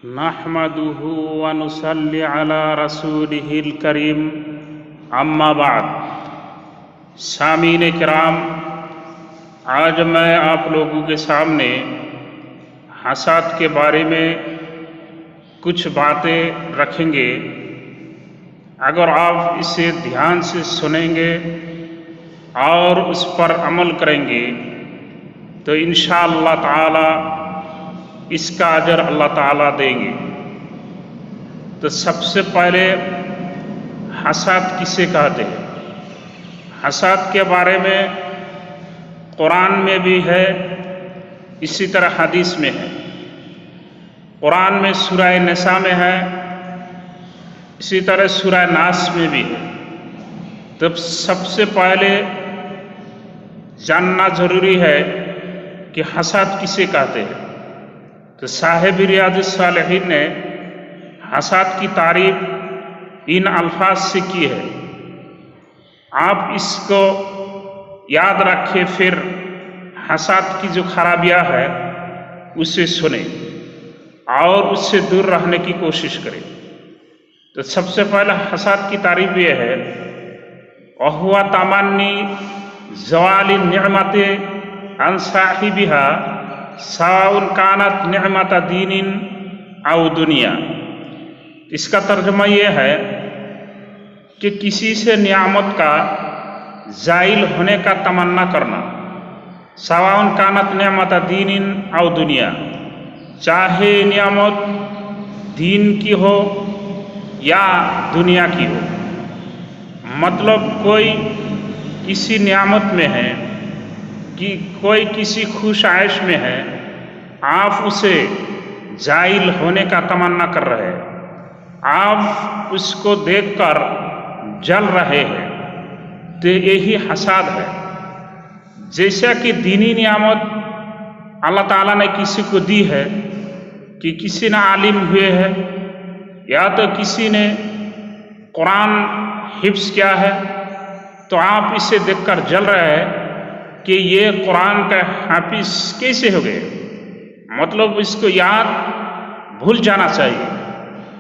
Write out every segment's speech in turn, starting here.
نحمده ونصلي على رسوله الكريم اما بعد۔ سامعین کرام، آج میں آپ لوگوں کے سامنے حسد کے بارے میں کچھ باتیں رکھیں گے۔ اگر آپ اسے دھیان سے سنیں گے اور اس پر عمل کریں گے تو انشاءاللہ تعالی اس کا اجر اللہ تعالیٰ دیں گے۔ تو سب سے پہلے حسد کسے کہتے ہیں؟ حسد کے بارے میں قرآن میں بھی ہے، اسی طرح حدیث میں ہے۔ قرآن میں سورہ نساء میں ہے، اسی طرح سورہ ناس میں بھی ہے۔ تو سب سے پہلے جاننا ضروری ہے کہ حسد کسے کہتے ہیں۔ تو صاحب ریاض الصالحین نے حسد کی تعریف ان الفاظ سے کی ہے، آپ اس کو یاد رکھیں، پھر حسد کی جو خرابیاں ہے اسے سنیں اور اس سے دور رہنے کی کوشش کریں۔ تو سب سے پہلے حسد کی تعریف یہ ہے، وَهُوَ تَمَنِّي زَوَالِ النِّعْمَةِ عَنْ صَاحِبِهَا سواء كانت نعمت دین او دنیا۔ اس کا ترجمہ یہ ہے کہ کسی سے نعمت کا زائل ہونے کا تمنا کرنا، سواء كانت نعمت دین او دنیا، چاہے نعمت دین کی ہو یا دنیا کی ہو۔ مطلب کوئی کسی نعمت میں ہے کہ کوئی کسی خوش عیش میں ہے، آپ اسے زائل ہونے کا تمنا کر رہے ہیں، آپ اس کو دیکھ کر جل رہے ہیں، تو یہی حسد ہے۔ جیسا کہ دینی نعمت اللہ تعالیٰ نے کسی کو دی ہے کہ کسی نے عالم ہوئے ہے یا تو کسی نے قرآن حفظ کیا ہے، تو آپ اسے دیکھ کر جل رہے ہیں کہ یہ قرآن کا حافظ کیسے ہو گئے، مطلب اس کو یاد بھول جانا چاہیے۔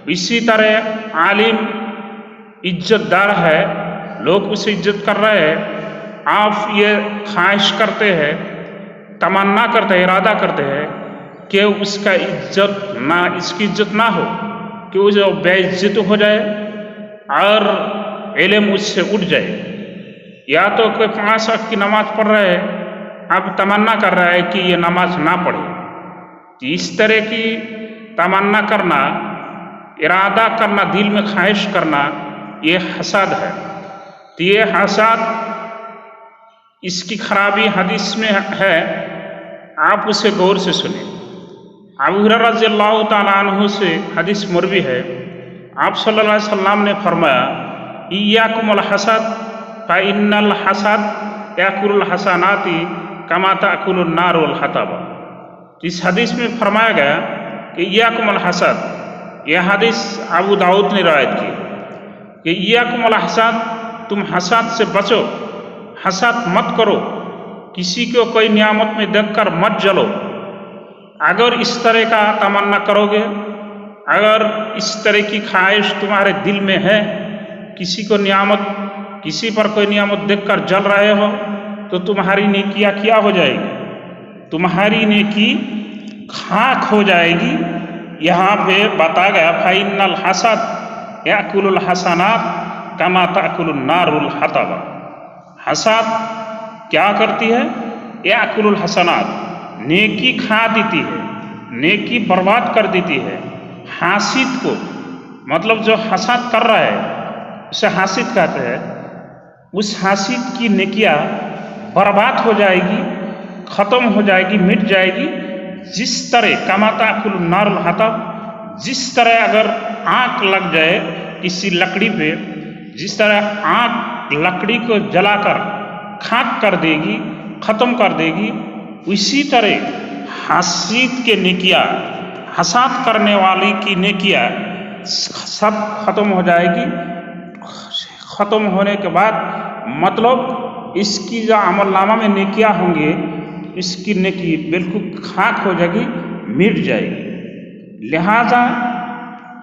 اسی طرح عالم عزت دار ہے، لوگ اسے عزت کر رہے ہیں، آپ یہ خواہش کرتے ہیں، تمنا کرتے ہیں، ارادہ کرتے ہیں کہ اس کا عزت نہ، اس کی عزت نہ ہو، کہ وہ جو بے عزت ہو جائے اور علم اس سے اٹھ جائے۔ یا تو کوئی 5 وقت کی نماز پڑھ رہے ہیں، اب تمنا کر رہا ہے کہ یہ نماز نہ پڑھے۔ اس طرح کی تمنا کرنا، ارادہ کرنا، دل میں خواہش کرنا، یہ حسد ہے۔ تو یہ حسد، اس کی خرابی حدیث میں ہے، آپ اسے غور سے سنیں۔ ابو ہریرہ رضی اللہ تعالیٰ عنہ سے حدیث مروی ہے، آپ صلی اللہ علیہ وسلم نے فرمایا، ایاکم الحسد فإن الحسد یأکل الحسنات کما تأکل النار الحطب۔ اس حدیث میں فرمایا گیا کہ ایاکم الحسد، یہ حدیث ابو داؤد نے روایت کی کہ ایاکم الحسد، تم حسد سے بچو، حسد مت کرو، کسی کو کوئی نعمت میں دیکھ کر مت جلو۔ اگر اس طرح کا تمنا کرو گے، اگر اس طرح کی خواہش تمہارے دل میں ہے، کسی کو نعمت، کسی پر کوئی نعمت دیکھ کر جل رہے ہو، تو تمہاری نیکیاں کیا ہو جائے گی؟ تمہاری نیکی خاک ہو جائے گی۔ یہاں پہ بتا گیا فَإِنَّ الْحَسَدَ يَأْكُلُ الْحَسَنَاتِ كَمَا تَأْكُلُ النَّارُ الْحَطَبَ۔ حسد کیا کرتی ہے؟ يَأْكُلُ الْحَسَنَاتِ، نیکی کھا دیتی ہے، نیکی برباد کر دیتی ہے۔ حاسد کو، مطلب جو حسد کر رہا ہے اسے حاسد کہتے ہیں، اس حاسد کی نیکیاں برباد ہو جائے گی، ختم ہو جائے گی، مٹ جائے گی۔ جس طرح کما تأکل النار الحطب، جس طرح اگر آگ لگ جائے کسی لکڑی پہ، جس طرح آگ لکڑی کو جلا کر خاک کر دے گی، ختم کر دے گی، اسی طرح حاسد کے نیکیاں، حسد کرنے والی کی نیکیاں سب ختم ہو جائے گی۔ ختم ہونے کے بعد مطلب اس کی جو عمل نامہ میں نیکیاں ہوں گی، اس کی نیکی بالکل خاک ہو جائے گی، مٹ جائے گی۔ لہذا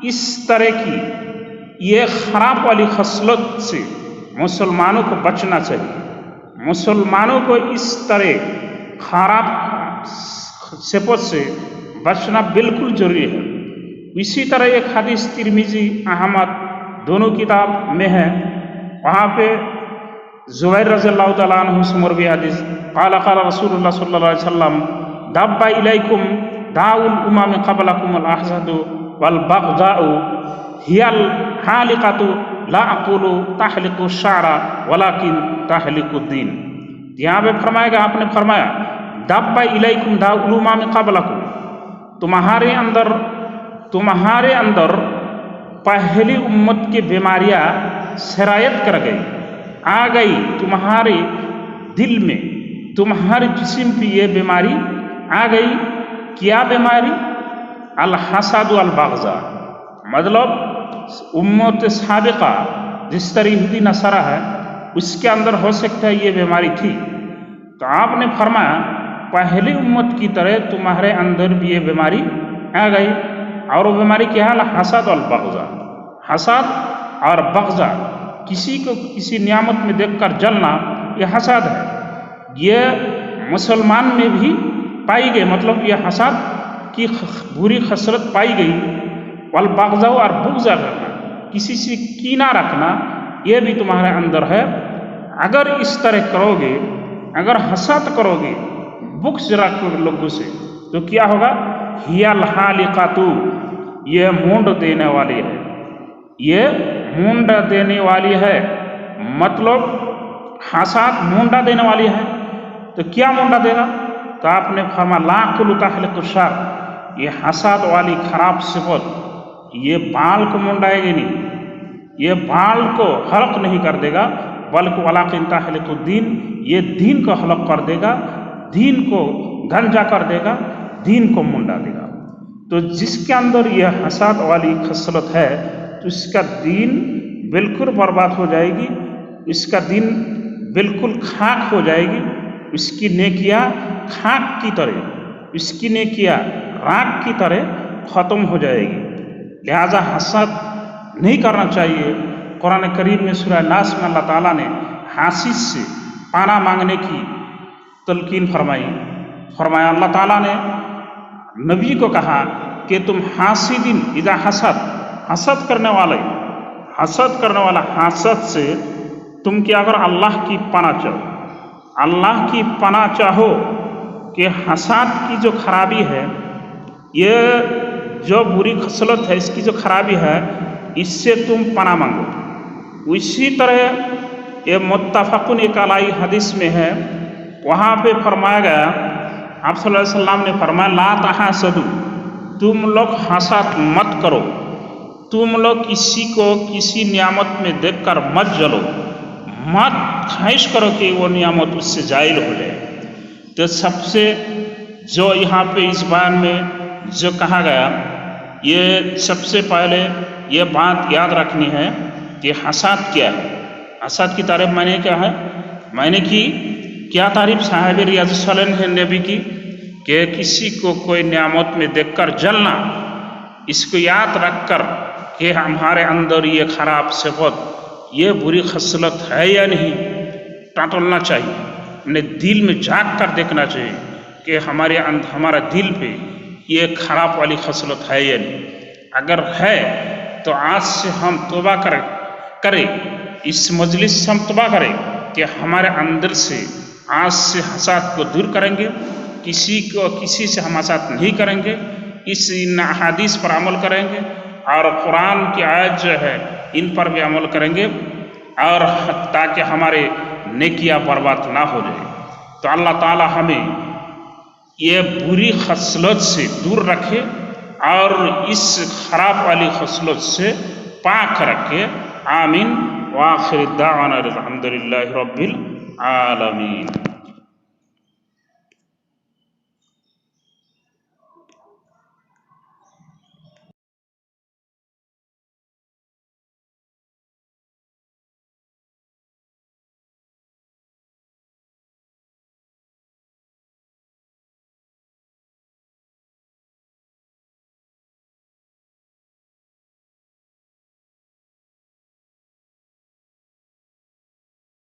اس طرح کی یہ خراب والی خصلت سے مسلمانوں کو بچنا چاہیے. مسلمانوں کو اس طرح خراب صفت سے بچنا بالکل ضروری ہے. اسی طرح ایک حدیث ترمذی احمد دونوں کتاب میں ہے، وہاں پہ زبیر رضی اللہ تعالیٰ عنہ سے مروی حدیث قال قال رسول اللہ صلی اللہ علیہ وسلم دب الیکم داء الامم قبلکم الحسد والبغضاء هي الحالقة لا اقول تحلق الشعر ولكن تحلق الدین. یہاں پہ فرمائے گا، آپ نے فرمایا دب الیکم داء الامم قبلکم، تمہارے اندر پہلی امت کی بیماریاں سرایت کر گئی، آ گئی تمہارے دل میں، تمہارے جسم پہ یہ بیماری آ گئی. کیا بیماری؟ الحسد والبغضاء. مطلب امت سابقہ جس طرح یہودی نصارہ ہے اس کے اندر ہو سکتا ہے یہ بیماری تھی. تو آپ نے فرمایا پہلی امت کی طرح تمہارے اندر بھی یہ بیماری آ گئی، اور وہ بیماری کیا ہے؟ الحسد والبغضاء. حسد اور بغضاء، کسی کو کسی نعمت میں دیکھ کر جلنا، یہ حسد ہے. یہ مسلمان میں بھی پائی گئی، مطلب یہ حسد کی بری خصلت پائی گئی. والبغضاء اور بغض کرنا، کسی سے کینہ رکھنا، یہ بھی تمہارے اندر ہے. اگر اس طرح کرو گے، اگر حسد کرو گے، بغض رکھو گے لوگوں سے، تو کیا ہوگا؟ ہی الحالقۃ، یہ مونڈ دینے والی ہے، یہ مونڈ دینے والی ہے. مطلب حسد مونڈا دینے والی ہے. تو کیا مونڈا دے گا؟ تو آپ نے فرمایا لا اقول تحلق الشعر، یہ حسد والی خراب صفت یہ بال کو مونڈائے گی نہیں، یہ بال کو حلق نہیں کر دے گا، بلکہ ولکن تحلق الدین، یہ دین کو حلق کر دے گا، دین کو گنجا کر دے گا، دین کو منڈا دے گا. تو جس کے اندر یہ حسد والی خصلت ہے تو اس کا دین بالکل برباد ہو جائے گی، اس کا دین بالکل خاک ہو جائے گی، اس کی نیکیاں خاک کی طرح، اس کی نیکیاں راکھ کی طرح ختم ہو جائے گی. لہذا حسد نہیں کرنا چاہیے. قرآن کریم میں سورہ ناس میں اللہ تعالیٰ نے حاسد سے پناہ مانگنے کی تلقین فرمایا اللہ تعالیٰ نے نبی کو کہا کہ تم حاسدین اذا حسد کرنے والا حسد سے تم کیا اگر اللہ کی پناہ چاہو، اللہ کی پناہ چاہو کہ حسد کی جو خرابی ہے، یہ جو بری خصلت ہے، اس کی جو خرابی ہے، اس سے تم پناہ مانگو. اسی طرح یہ متفقن علیہ حدیث میں ہے، وہاں پہ فرمایا گیا، آپ صلی اللہ علیہ وسلم نے فرمایا لا تحاسدوا، تم لوگ حسد مت کرو، تم لوگ کسی کو کسی نعمت میں دیکھ کر مت جلو، مت خواہش کرو کہ وہ نعمت اس سے زائل ہو جائے. تو سب سے جو یہاں پہ اس بیان میں جو کہا گیا، یہ سب سے پہلے یہ بات یاد رکھنی ہے کہ حسد کیا ہے. حسد کی تعریف میں نے کیا ہے، میں نے کی کیا تعریف صاحب ریاض الصالحین نے بھی کی کہ کسی کو کوئی نعمت میں دیکھ کر جلنا، اس کو یاد رکھ کر کہ ہمارے اندر یہ خراب صفت، یہ بری خصلت ہے یا نہیں، ٹٹولنا چاہیے. اپنے دل میں جھانک کر دیکھنا چاہیے کہ ہمارا دل پہ یہ خراب والی خصلت ہے یا نہیں. اگر ہے تو آج سے ہم توبہ کریں، اس مجلس سے ہم توبہ کریں کہ ہمارے اندر سے آج سے حسد کو دور کریں گے، کسی سے ہم حسد نہیں کریں گے، اس احادیث پر عمل کریں گے، اور قرآن کی آیت جو ہے ان پر بھی عمل کریں گے، اور تاکہ ہمارے نیکیاں برباد نہ ہو جائے. تو اللہ تعالی ہمیں یہ بری خصلت سے دور رکھے اور اس خراب والی خصلت سے پاک رکھے. آمین. وآخر دعوانا الحمدللہ رب العالمین.